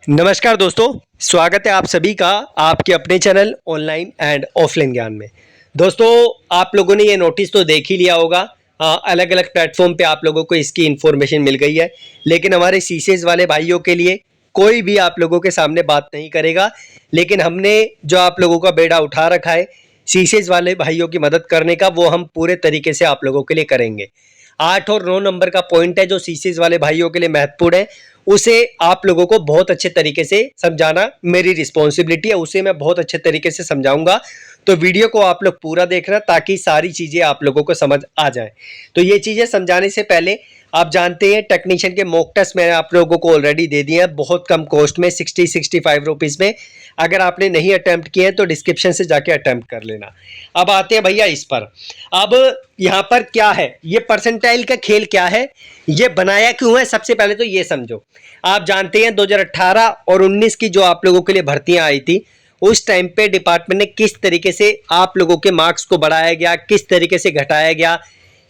नमस्कार दोस्तों, स्वागत है आप सभी का आपके अपने चैनल ऑनलाइन एंड ऑफलाइन ज्ञान में। दोस्तों, आप लोगों ने ये नोटिस तो देख ही लिया होगा। अलग अलग प्लेटफॉर्म पे आप लोगों को इसकी इन्फॉर्मेशन मिल गई है, लेकिन हमारे सीसेज वाले भाइयों के लिए कोई भी आप लोगों के सामने बात नहीं करेगा। लेकिन हमने जो आप लोगों का बेड़ा उठा रखा है सीसेज वाले भाइयों की मदद करने का, वो हम पूरे तरीके से आप लोगों के लिए करेंगे। 8 और 9 नंबर का पॉइंट है जो सीसीज वाले भाइयों के लिए महत्वपूर्ण है, उसे आप लोगों को बहुत अच्छे तरीके से समझाना मेरी रिस्पॉन्सिबिलिटी है। उसे मैं बहुत अच्छे तरीके से समझाऊंगा, तो वीडियो को आप लोग पूरा देखना ताकि सारी चीज़ें आप लोगों को समझ आ जाए। तो ये चीज़ें समझाने से पहले आप जानते हैं टेक्नीशियन के मॉक टेस्ट मैंने आप लोगों को ऑलरेडी दे दिए हैं बहुत कम कॉस्ट में, 65 रुपीज़ में। अगर आपने नहीं अटैम्प्ट किए हैं तो डिस्क्रिप्शन से जाके अटैम्प्ट कर लेना। अब आते हैं भैया इस पर। अब यहाँ पर क्या है, ये परसेंटाइल का खेल क्या है, ये बनाया क्यों है, सबसे पहले तो ये समझो। आप जानते हैं 2018 और 19 की जो आप लोगों के लिए भर्तियां आई थी, उस टाइम पे डिपार्टमेंट ने किस तरीके से आप लोगों के मार्क्स को बढ़ाया गया, किस तरीके से घटाया गया,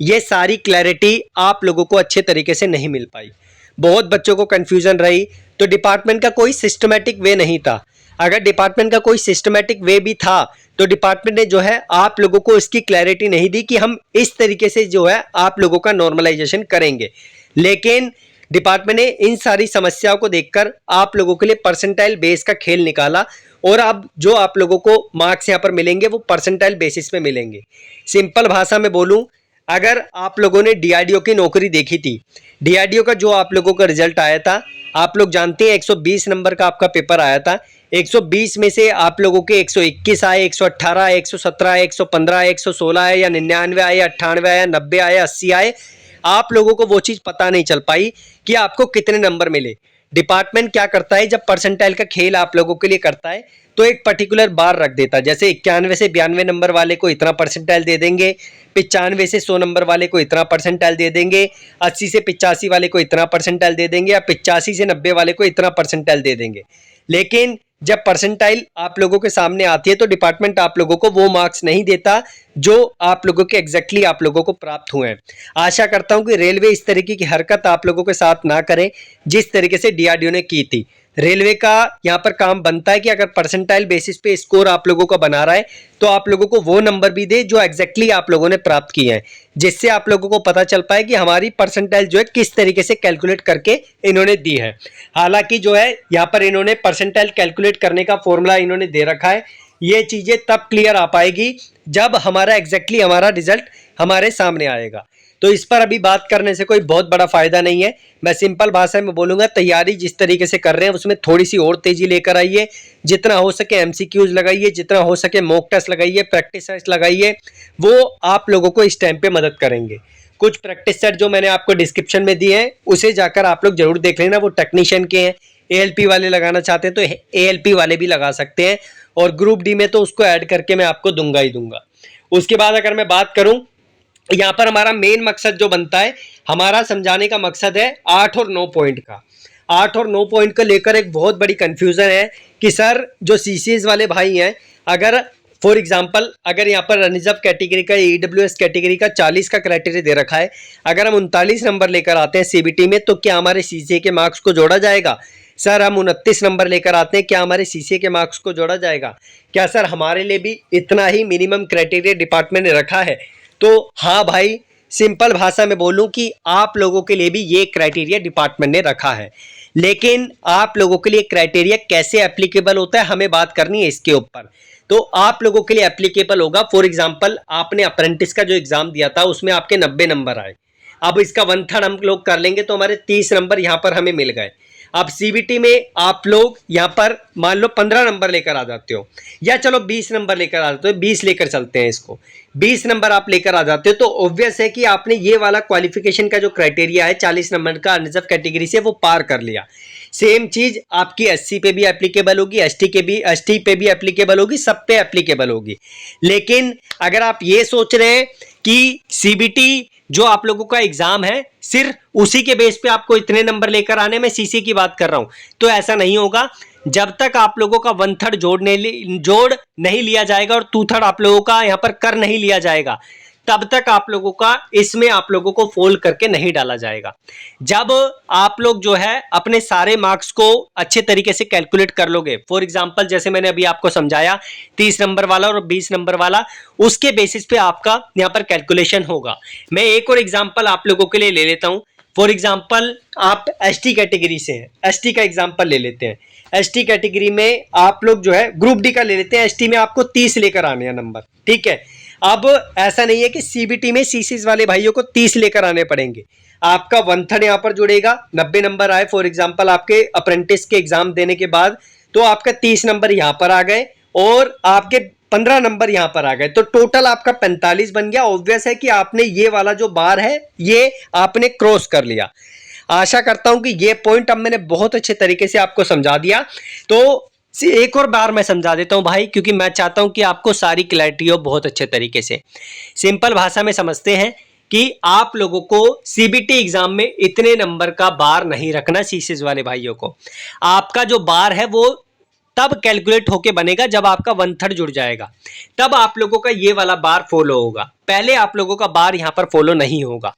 ये सारी क्लैरिटी आप लोगों को अच्छे तरीके से नहीं मिल पाई। बहुत बच्चों को कंफ्यूजन रही। तो डिपार्टमेंट का कोई सिस्टमेटिक वे नहीं था। अगर डिपार्टमेंट का कोई सिस्टमेटिक वे भी था तो डिपार्टमेंट ने जो है आप लोगों को इसकी क्लैरिटी नहीं दी कि हम इस तरीके से जो है आप लोगों का नॉर्मलाइजेशन करेंगे। लेकिन डिपार्टमेंट ने इन सारी समस्याओं को देखकर आप लोगों के लिए परसेंटाइल बेस का खेल निकाला, और अब जो आप लोगों को मार्क्स यहाँ पर मिलेंगे वो परसेंटाइल बेसिस पे मिलेंगे। सिंपल भाषा में बोलूं, अगर आप लोगों ने डीआरडीओ की नौकरी देखी थी, डीआरडीओ का जो आप लोगों का रिजल्ट आया था, आप लोग जानते हैं 120 नंबर का आपका पेपर आया था। 120 में से आप लोगों के 121 आए, 118, 117, 115, 116 आए, या 99 आए, 98 आए, 90 आए, 80 आए। आप लोगों को वो चीज़ पता नहीं चल पाई कि आपको कितने नंबर मिले। डिपार्टमेंट क्या करता है, जब परसेंटाइल का खेल आप लोगों के लिए करता है तो एक पर्टिकुलर बार रख देता है। जैसे 91 से 92 नंबर वाले को इतना परसेंटाइल दे देंगे, 95 से 100 नंबर वाले को इतना परसेंटाइल दे देंगे, 80 से 85 वाले को इतना परसेंटाइल दे देंगे, या 85 से 90 वाले को इतना परसेंटाइल दे देंगे। लेकिन जब परसेंटाइल आप लोगों के सामने आती है तो डिपार्टमेंट आप लोगों को वो मार्क्स नहीं देता जो आप लोगों के एग्जैक्टली आप लोगों को प्राप्त हुए हैं। आशा करता हूं कि रेलवे इस तरीके की हरकत आप लोगों के साथ ना करे जिस तरीके से डीआरडीओ ने की थी। रेलवे का यहाँ पर काम बनता है कि अगर परसेंटाइल बेसिस पे स्कोर आप लोगों का बना रहा है तो आप लोगों को वो नंबर भी दे जो एग्जैक्टली आप लोगों ने प्राप्त किए हैं, जिससे आप लोगों को पता चल पाए कि हमारी परसेंटाइल जो है किस तरीके से कैलकुलेट करके इन्होंने दी है। हालांकि जो है यहाँ पर इन्होंने परसेंटाइल कैलकुलेट करने का फॉर्मूला इन्होंने दे रखा है। ये चीज़ें तब क्लियर आ पाएगी जब हमारा एग्जैक्टली हमारा रिजल्ट हमारे सामने आएगा। तो इस पर अभी बात करने से कोई बहुत बड़ा फायदा नहीं है। मैं सिंपल भाषा में बोलूँगा, तैयारी जिस तरीके से कर रहे हैं उसमें थोड़ी सी और तेजी लेकर आइए। जितना हो सके एमसीक्यूज लगाइए, जितना हो सके मॉक टेस्ट लगाइए, प्रैक्टिस टेस्ट लगाइए, वो आप लोगों को इस टाइम पे मदद करेंगे। कुछ प्रैक्टिस सेट जो मैंने आपको डिस्क्रिप्शन में दिए हैं उसे जाकर आप लोग जरूर देख लेना, वो टेक्नीशियन के हैं। एएलपी वाले लगाना चाहते हैं तो एएलपी वाले भी लगा सकते हैं, और ग्रुप डी में तो उसको ऐड करके मैं आपको दूंगा ही दूंगा। उसके बाद अगर मैं बात करूं, यहाँ पर हमारा मेन मकसद जो बनता है, हमारा समझाने का मकसद है 8 और 9 पॉइंट का। 8 और 9 पॉइंट को लेकर एक बहुत बड़ी कंफ्यूजन है कि सर जो सीसीएस वाले भाई हैं, अगर फॉर एग्जांपल अगर यहाँ पर रिजर्व कैटेगरी का, ईडब्ल्यूएस कैटेगरी का 40 का क्राइटेरिया दे रखा है, अगर हम 39 नंबर लेकर आते हैं सीबीटी में तो क्या हमारे सीसीए के मार्क्स को जोड़ा जाएगा? सर हम 29 नंबर लेकर आते हैं, क्या हमारे सीसीए के मार्क्स को जोड़ा जाएगा? क्या सर हमारे लिए भी इतना ही मिनिमम क्राइटेरिया डिपार्टमेंट ने रखा है? तो हाँ भाई, सिंपल भाषा में बोलूं कि आप लोगों के लिए भी ये क्राइटेरिया डिपार्टमेंट ने रखा है। लेकिन आप लोगों के लिए क्राइटेरिया कैसे एप्लीकेबल होता है, हमें बात करनी है इसके ऊपर। तो आप लोगों के लिए एप्लीकेबल होगा, फॉर एग्जांपल आपने अप्रेंटिस का जो एग्जाम दिया था उसमें आपके 90 नंबर आए। अब इसका 1/3 हम लोग कर लेंगे तो हमारे 30 नंबर यहाँ पर हमें मिल गए। अब सीबीटी में आप लोग यहाँ पर मान लो 15 नंबर लेकर आ जाते हो, या चलो 20 नंबर लेकर आ जाते हो, 20 लेकर चलते हैं इसको, 20 नंबर आप लेकर आ जाते हो तो ऑब्वियस है कि आपने ये वाला क्वालिफिकेशन का जो क्राइटेरिया है 40 नंबर का रिजर्व कैटेगरी से वो पार कर लिया। सेम चीज आपकी एससी पे भी एप्लीकेबल होगी, एसटी पे भी एप्लीकेबल होगी, सब पे एप्लीकेबल होगी। लेकिन अगर आप ये सोच रहे हैं कि सीबीटी जो आप लोगों का एग्जाम है सिर्फ उसी के बेस पे आपको इतने नंबर लेकर आने, में सीसी की बात कर रहा हूं, तो ऐसा नहीं होगा। जब तक आप लोगों का 1/3 जोड़ नहीं लिया जाएगा और 2/3 आप लोगों का यहां पर कर नहीं लिया जाएगा, तब तक आप लोगों का इसमें आप लोगों को फोल्ड करके नहीं डाला जाएगा। जब आप लोग जो है अपने सारे मार्क्स को अच्छे तरीके से कैलकुलेट कर लोगे, फॉर एग्जांपल जैसे मैंने अभी आपको समझाया 30 नंबर वाला और 20 नंबर वाला, उसके बेसिस पे आपका यहां पर कैलकुलेशन होगा। मैं एक और एग्जांपल आप लोगों के लिए ले लेता हूं। फॉर एग्जांपल आप एसटी कैटेगरी से हैं, एसटी का एग्जांपल ले लेते हैं। एसटी कैटेगरी में आप लोग जो है ग्रुप डी का ले लेते हैं। एसटी में आपको 30 लेकर आने हैं नंबर, ठीक है। अब ऐसा नहीं है कि सीबीटी में सीसीज वाले भाइयों को 30 लेकर आने पड़ेंगे। आपका 1/3 यहां पर जुड़ेगा, 90 नंबर आए फॉर एग्जांपल आपके अप्रेंटिस के एग्जाम देने के बाद, तो आपका 30 नंबर यहां पर आ गए और आपके 15 नंबर यहां पर आ गए, तो टोटल आपका 45 बन गया। ऑब्वियस है कि आपने ये वाला जो बार है ये आपने क्रॉस कर लिया। आशा करता हूं कि ये पॉइंट अब मैंने बहुत अच्छे तरीके से आपको समझा दिया। तो एक और बार मैं समझा देता हूं भाई, क्योंकि मैं चाहता हूं कि आपको सारी क्लैरिटी हो बहुत अच्छे तरीके से। सिंपल भाषा में समझते हैं कि आप लोगों को सीबीटी एग्जाम में इतने नंबर का बार नहीं रखना। सीसीज वाले भाइयों को आपका जो बार है वो तब कैलकुलेट होके बनेगा जब आपका 1/3 जुड़ जाएगा, तब आप लोगों का ये वाला बार फॉलो होगा। पहले आप लोगों का बार यहां पर फॉलो नहीं होगा।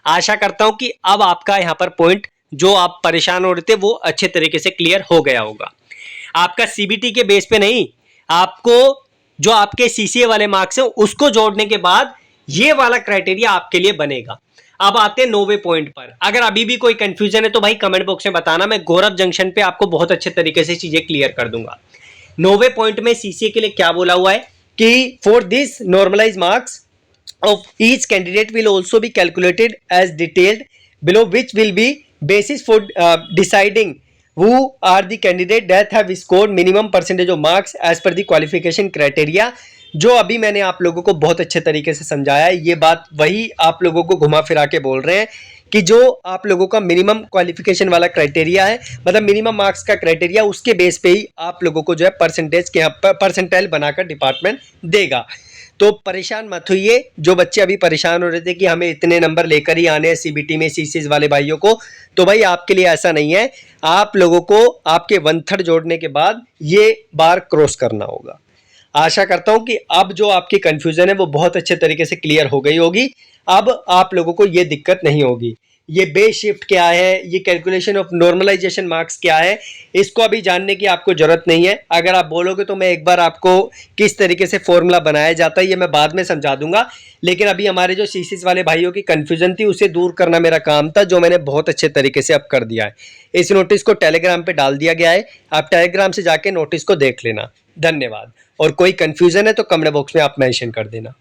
आशा करता हूं कि अब आपका यहां पर पॉइंट जो आप परेशान हो रहे थे वो अच्छे तरीके से क्लियर हो गया होगा। आपका सीबीटी के बेस पे नहीं, आपको जो आपके सीसीए वाले मार्क्स हैं उसको जोड़ने के बाद ये वाला क्राइटेरिया आपके लिए बनेगा। अब आते हैं 9वें पॉइंट पर। अगर अभी भी कोई कंफ्यूजन है तो भाई कमेंट बॉक्स में बताना, मैं गौरव जंक्शन पे आपको बहुत अच्छे तरीके से चीजें क्लियर कर दूंगा। 9वें पॉइंट में सीसीए के लिए क्या बोला हुआ है कि for this normalise marks of each candidate will also be calculated as detailed below, which will be basis for deciding who are the candidate that have scored minimum percentage of marks as per the qualification criteria। जो अभी मैंने आप लोगों को बहुत अच्छे तरीके से समझाया है, ये बात वही आप लोगों को घुमा फिरा के बोल रहे हैं कि जो आप लोगों का मिनिमम क्वालिफिकेशन वाला क्राइटेरिया है, मतलब मिनिमम मार्क्स का क्राइटेरिया, उसके बेस पे ही आप लोगों को जो है परसेंटेज के परसेंटाइल बनाकर डिपार्टमेंट देगा। तो परेशान मत होइए जो बच्चे अभी परेशान हो रहे थे कि हमें इतने नंबर लेकर ही आने हैं सीबीटी में सीसीज वाले भाइयों को, तो भाई आपके लिए ऐसा नहीं है। आप लोगों को आपके 1/3 जोड़ने के बाद ये बार क्रॉस करना होगा। आशा करता हूं कि अब जो आपकी कंफ्यूजन है वो बहुत अच्छे तरीके से क्लियर हो गई होगी। अब आप लोगों को ये दिक्कत नहीं होगी। ये बेस शिफ्ट क्या है, ये कैलकुलेशन ऑफ नॉर्मलाइजेशन मार्क्स क्या है, इसको अभी जानने की आपको जरूरत नहीं है। अगर आप बोलोगे तो मैं एक बार आपको किस तरीके से फॉर्मूला बनाया जाता है ये मैं बाद में समझा दूंगा, लेकिन अभी हमारे जो सीसीज वाले भाइयों की कंफ्यूजन थी उसे दूर करना मेरा काम था, जो मैंने बहुत अच्छे तरीके से अब कर दिया है। इस नोटिस को टेलीग्राम पे डाल दिया गया है, आप टेलीग्राम से जाके नोटिस को देख लेना। धन्यवाद। और कोई कंफ्यूजन है तो कमेंट बॉक्स में आप मेंशन कर देना।